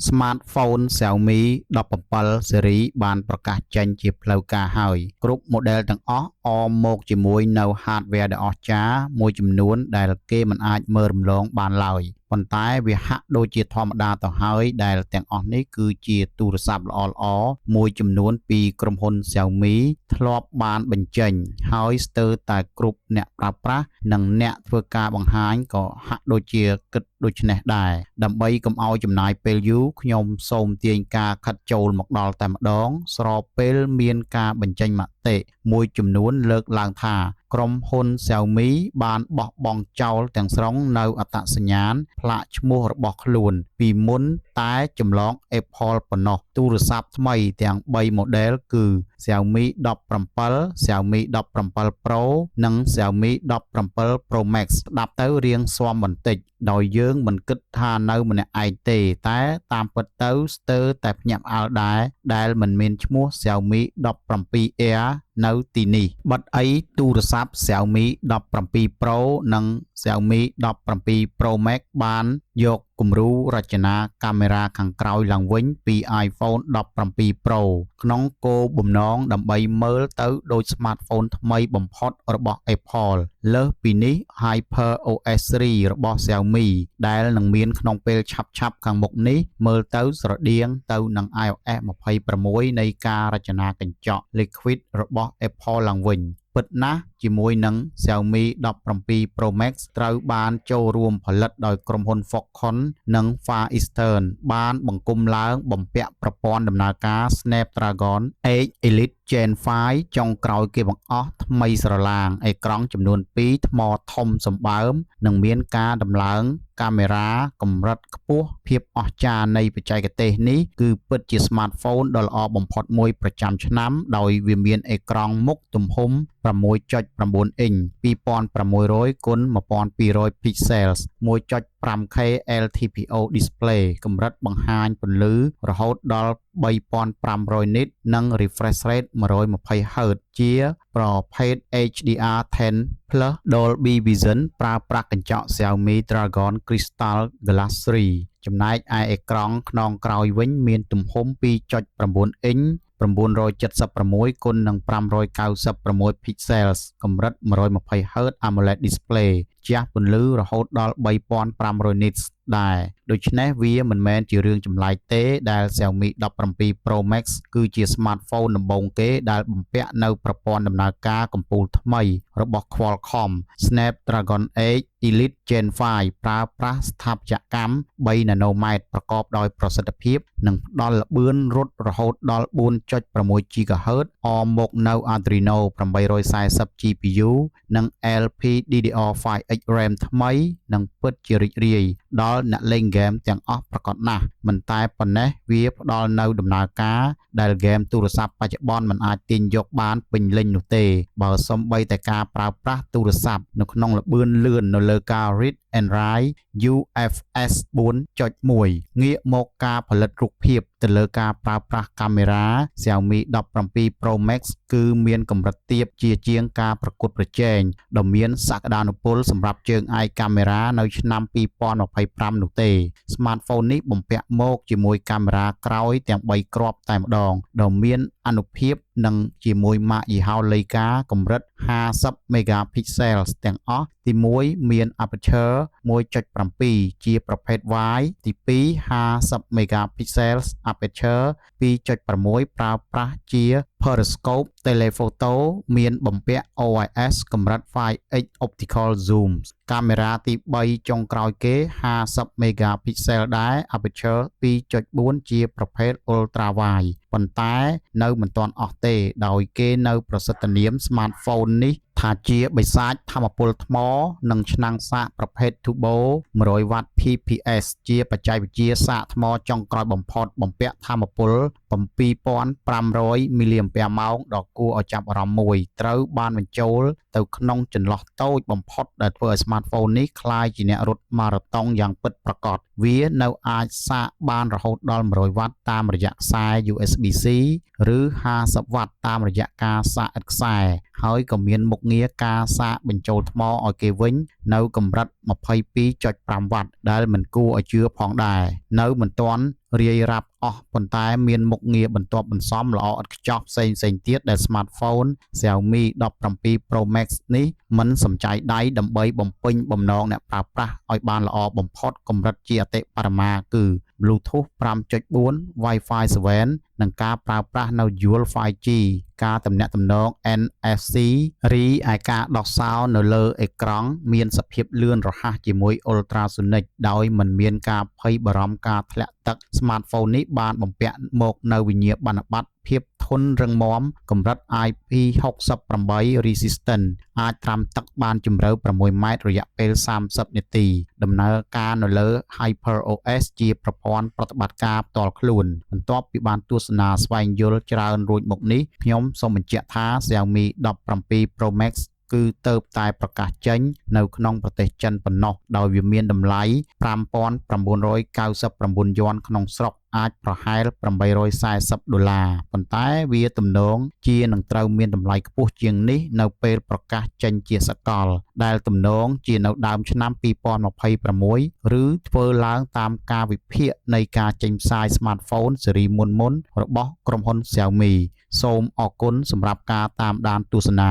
Smartphone Xiaomi 17 series បានប្រកាសចេញជាផ្លូវការហើយគ្រប់ model ទាំងអស់អមមកជាមួយនៅ hardware ដ៏អស្ចារ្យមួយចំនួនដែលគេមិនអាចមើលរំលងបានឡើយប៉ុន្តែវាហាក់ដូចជាធម្មតាទៅហើយដែលទាំងអស់នេះគឺជាទូរស័ព្ទល្អៗមួយចំនួនពីក្រុមហ៊ុន Xiaomi ធ្លាប់បានបញ្ចេញហើយស្ទើរតែគ្រប់អ្នកប្រើប្រាស់និងអ្នកធ្វើការបង្ហាញក៏ហាក់ដូចជាគិតដូច្នេះដែរដើម្បីកុំឲ្យចំណាយពេលយូរខ្ញុំសូមទាញការខិតចូលមកដល់តែម្ដងស្របពេលមានការបញ្ចេញមតិមួយចំនួនលើកឡើងថាក្រុមហ៊ុន Xiaomi បានបោះបង់ចោលទាំងស្រុងនៅអត្តសញ្ញាណផ្លាកឈ្មោះរបស់ខ្លួនពីមុនតែចម្លង Apple ប៉ុណ្ណោះទូរស័ព្ទថ្មីទាំង3 model គឺ Xiaomi 17, Xiaomi 17 Pro និង Xiaomi 17 Pro Max ស្ដាប់ទៅរៀងស៊ាំបន្តិចដោយយើងមិនគិតថានៅម្នាក់ឯងទេតែតាមពិតទៅស្ទើរតែភ្ញាក់ផ្អើលដែរដែលមិនមានឈ្មោះ Xiaomi 17 Air នៅទីនេះបិទអីទូរស័ព្ទ Xiaomi 17 Pro និង Xiaomi 17 Pro Max បានយកគំរូរចនាកាមេរ៉ាខាងក្រោយឡើងវិញពី iPhone 17 Pro ក្នុងគោលបំណងដើម្បីមើលទៅដូច smartphone ថ្មីបំផុតរបស់ Apple លើសពីនេះ HyperOS 3 របស់ Xiaomi ដែលនឹងមានក្នុងពេលឆាប់ៗខាងមុខនេះមើលទៅស្រដៀងទៅនឹង iOS 26 នៃការរចនាកញ្ចក់ Liquid របស់ Apple ឡើងវិញពិតណាស់ជាមួយនឹង Xiaomi 17 Pro Max ត្រូវបានចូលរួមផលិតដោយក្រុមហ៊ុន Foxconn និង Far Eastern បានបង្គុំឡើងបំពាក់ប្រព័ន្ធដំណើរការ Snapdragon 8 Elite Gen 5ចុងក្រោយគេបង្អស់ថ្មីស្រឡាងអេក្រង់ចំនួន2ថ្មធំសម្បើមនិងមានការដំឡើងកាមេរ៉ាកម្រិតខ្ពស់ភាពអស្ចារ្យនៃបច្ចេកទេសនេះគឺពិតជា smartphone ដ៏ល្អបំផុតមួយប្រចាំឆ្នាំដោយវាមានអេក្រង់មុខទំហំ 6.9 អ៊ីង 2600 x 1200 pixels 1.5K LTPO display កម្រិតបង្ហាញពន្លឺរហូតដល់ 3500 nit និង refresh rate 120Hz ជាប្រភេទ HDR10 Plus Dolby Vision ប្រើប្រាស់កញ្ចក់ Xiaomi Dragon Crystal Glass 3 ចំណែកឯអេក្រង់ខ្នងក្រោយវិញមានទំហំ 2.9 អ៊ីង 976 គុណនឹង 596 pixels កម្រិត 120Hz AMOLED display ជះពន្លឺរហូតដល់ 3500 nits ដែរដូច្នេះវាមិនមែនជារឿងចម្លែកទេដែល Xiaomi 17 Pro Max គឺជា smartphone ដំបូងគេដែលបំពាក់នៅប្រព័ន្ធដំណើរការកំពូលថ្មីរបស់ Qualcomm Snapdragon 8 Elite Gen 5 ប្រើប្រាស់ស្ថាបត្យកម្ម 3 nanometer ប្រកបដោយប្រសិទ្ធភាពនិងផ្ដល់ល្បឿនរត់រហូតដល់ 4.6 GHz អមមកនៅ Adreno 840 GPU និង LPDDR5X RAM ថ្មីនិងពិតជារីករាយដល់អ្នកលេងហ្គេមទាំងអស់ប្រកបណាស់មិនតែប៉ុណ្ណេះវាផ្ដល់នៅដំណើរការដែលហ្គេមទូរស័ព្ទបច្ចុប្បន្នមិនអាចទាញយកបានពេញលេញនោះទេបើសូម្បីតែការប្រើប្រាស់ទូរស័ព្ទនៅក្នុងល្បឿនលឿននៅលើការ Read and Write UFS 4.1 ងាកមកការផលិតរូបភាពទៅលើការប្រើប្រាស់កាមេរ៉ា Xiaomi 17 Pro Max គឺមានកម្រិតទាបជាងការប្រកួតប្រជែងដ៏មានសក្តានុពលសម្រាប់ជើងឯកកាមេរ៉ានៅឆ្នាំ2025នោះទេ Smartphone នេះបំពាក់មកជាមួយកាមេរ៉ាក្រោយទាំង3គ្រាប់តែម្ដងដ៏មានអានុភាពនិងជាមួយម៉ាកយីហោ Leica កម្រិត50 megapixels ទាំងអស់ទី1មាន aperture 1.7 ជាប្រភេទ wide ទី2 50 megapixels aperture 2.6 ប្រើប្រាស់ជា periscope telephoto មានបំពាក់ OIS កម្រិត 5x optical zoom កាមេរ៉ាទី3ចុងក្រោយគេ50 megapixel ដែរ aperture 2.4 ជាប្រភេទ ultra wide ប៉ុន្តែនៅមិនទាន់អស់ទេដោយគេនៅប្រសិទ្ធនាម smartphone នេះថាជាបិសាចថាមពលថ្មនិងឆ្នាំងសាកប្រភេទ Turbo 100W PPS ជាបច្ចេកវិទ្យាសាកថ្មចុងក្រោយបំផុតបំពាក់ថាមពល 7500 mAh ដ៏គួរឲ្យចាប់អារម្មណ៍មួយត្រូវបានបញ្ចូលទៅក្នុងចន្លោះតូចបំផុតដែលធ្វើឲ្យ smartphone នេះក្លាយជាអ្នករត់ម៉ារ៉ាតុងយ៉ាងពិតប្រាកដវានៅអាចសាកបានរហូតដល់ 100W តាមរយៈខ្សែ USB-C ឬ 50W តាមរយៈការសាកឥតខ្សែ ហើយក៏មានមុខងារការសាកបញ្ចូលថ្មឲ្យគេវិញនៅកម្រិត 22.5 វ៉ាត់ដែលមិនគួរឲ្យជឿផងដែរនៅមិនទាន់រាយរាប់អស់ប៉ុន្តែមានមុខងារបន្ទាប់បន្សំល្អឥតខ្ចោះផ្សេងៗទៀតដែល Smartphone Xiaomi 17 Pro Max នេះមិនសំចៃដៃដើម្បីបំពេញបំណងអ្នកប្រើប្រាស់ឲ្យបានល្អបំផុតកម្រិតជាអតិបរមាគឺ Bluetooth 5.4 Wi-Fi 7 និងការប្រើប្រាស់នៅយួរ 5G ការទំនាក់ទំនង NFC រីឯការដោះសោនៅលើអេក្រង់មានសភាពលឿនរហ័សជាមួយ Ultrasonic ដោយមិនមានការភ័យបារម្ភការធ្លាក់ទឹក Smartphone នេះបានបំពាក់មកនៅវិញ្ញាបនបត្រភាពធន់រឹងមាំកម្រិត IP68 Resistant អាចត្រាំទឹកបានជម្រៅ 6 ម៉ែត្ររយៈពេល30នាទីដំណើរការនៅលើ HyperOS ជាប្រព័ន្ធប្រតិបត្តិការផ្ទាល់ខ្លួនបន្ទាប់ពីបានទស្សនាស្វែងយល់ច្រើនរួចមកនេះខ្ញុំសូមបញ្ជាក់ថា Xiaomi 17 Pro Max គឺទៅតែប្រកាសចេញនៅក្នុងប្រទេសចិនប៉ុណ្ណោះដោយវាមានតម្លៃ $5,999 យួនក្នុងស្រុកអាចប្រហែល$840ប៉ុន្តែវាទំនងជានឹងត្រូវមានតម្លៃខ្ពស់ជាងនេះនៅពេលប្រកាសចេញជាសកលដែលទំនងជានៅដើមឆ្នាំ2026ឬធ្វើឡើងតាមការវិភាគនៃការចេញផ្សាយ Smartphone ស៊េរីមុនៗរបស់ក្រុមហ៊ុន Xiaomi សូមអរគុណសម្រាប់ការតាមដានទស្សនា